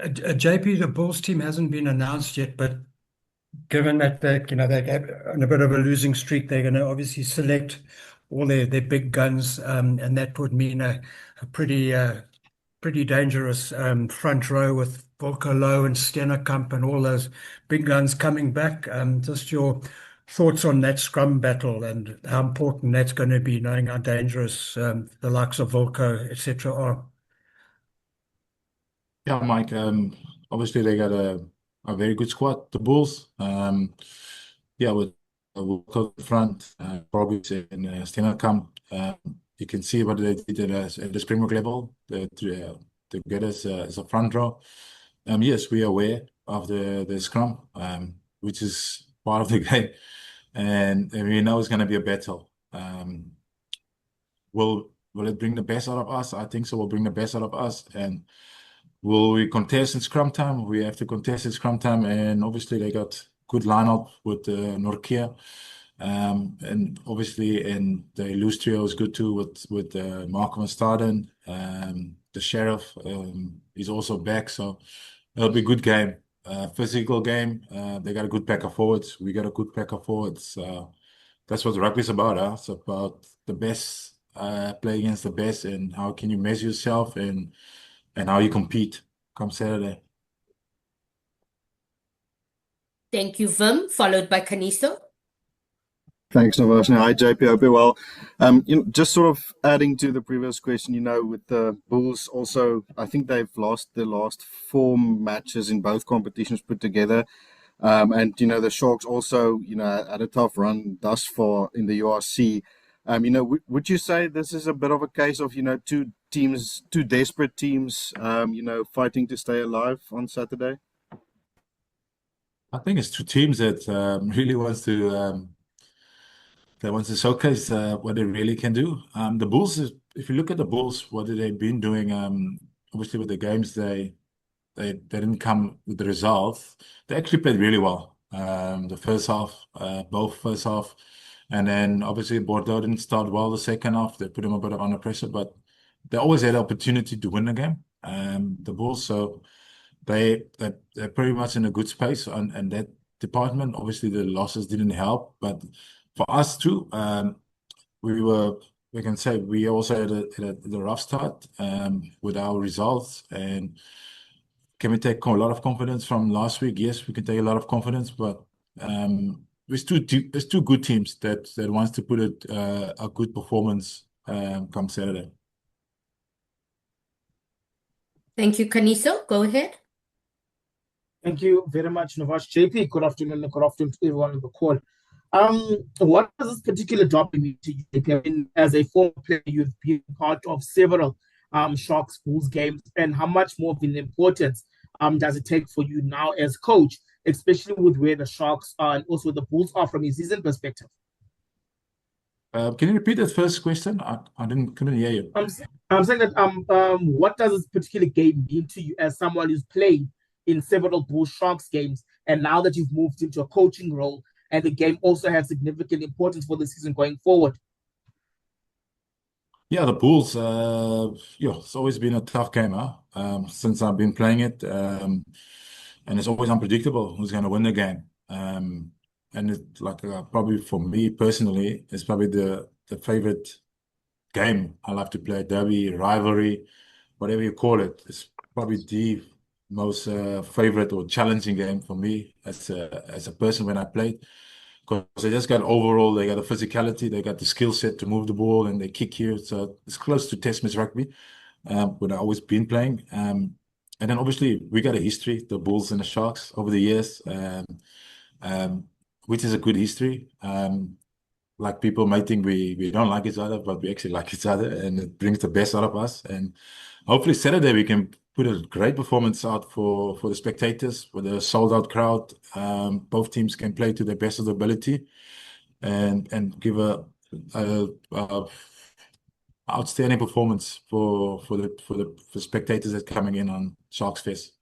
JP, the Bulls team hasn't been announced yet, but given that they're on a bit of a losing streak, they're going to obviously select all their big guns, and that would mean a pretty dangerous front row with Volker Low and Steenekamp and all those big guns coming back. Just your thoughts on that scrum battle and how important that's going to be, knowing how dangerous the likes of Volker, etc., are. Yeah, Mike. Obviously they got a very good squad, the Bulls. Yeah, with Wilco in front, probably in Steenekamp. You can see what they did at the Springbok level to get us as a front row. Yes, we are aware of the scrum, which is part of the game, and we know it's going to be a battle. Will it bring the best out of us? I think so. Will bring the best out of us, and will we contest in scrum time? We have to contest in scrum time, and obviously they got good lineup with Norkia, and obviously and the loose trio is good too with Malcolm and Staden. The Sheriff is also back, so it'll be a good game. Physical game. They got a good pack of forwards. We got a good pack of forwards. That's what rugby's about, huh? It's about the best play against the best, and how can you measure yourself and how you compete come Saturday. Thank you, Vim, followed by Kaniso. Thanks, Navashna. Hi, JP. Hope you're well. Just sort of adding to the previous question, with the Bulls also, I think they've lost the last four matches in both competitions put together. And the Sharks also, had a tough run thus far in the URC. Would you say this is a bit of a case of, two desperate teams, fighting to stay alive on Saturday? I think it's two teams that really wants to showcase what they really can do. The Bulls, if you look at the Bulls, what they've been doing, obviously with the games they didn't come with the results. They actually played really well. The first half, both first half, and then obviously Bordeaux didn't start well the second half. They put them a bit under pressure, but they always had the opportunity to win the game. The Bulls, so they're pretty much in a good space and that department. Obviously, the losses didn't help, but for us too, we can say we also had a rough start with our results. And can we take a lot of confidence from last week? Yes, we can take a lot of confidence, but there's two good teams that wants to put a good performance come Saturday. Thank you, Kaniso. Go ahead. Thank you very much, Navash. JP, good afternoon, and good afternoon to everyone on the call. What does this particular job mean to you, JP? I mean, as a former player, you've been part of several Sharks Bulls games, and how much more of an importance does it take for you now as coach, especially with where the Sharks are and also the Bulls are from a season perspective? Can you repeat that first question? I couldn't hear you. I'm saying that what does this particular game mean to you as someone who's played in several Bulls Sharks games, and now that you've moved into a coaching role, and the game also has significant importance for the season going forward? Yeah, the Bulls, it's always been a tough game, huh? Since I've been playing it, and it's always unpredictable who's going to win the game. And it's like probably for me personally, it's probably the favorite game I love to play. Derby, rivalry, whatever you call it. It's probably the most favorite or challenging game for me as a person when I played. Because they just got overall, they got the physicality, they got the skill set to move the ball, and they kick you. So it's close to test match rugby, what I've always been playing. And then obviously we got a history, the Bulls and the Sharks over the years, which is a good history. Like people might think we don't like each other, but we actually like each other, and it brings the best out of us. And hopefully Saturday we can put a great performance out for the spectators with a sold out crowd. Both teams can play to their best of their ability and give a outstanding performance for the spectators that coming in on Sharks Fest.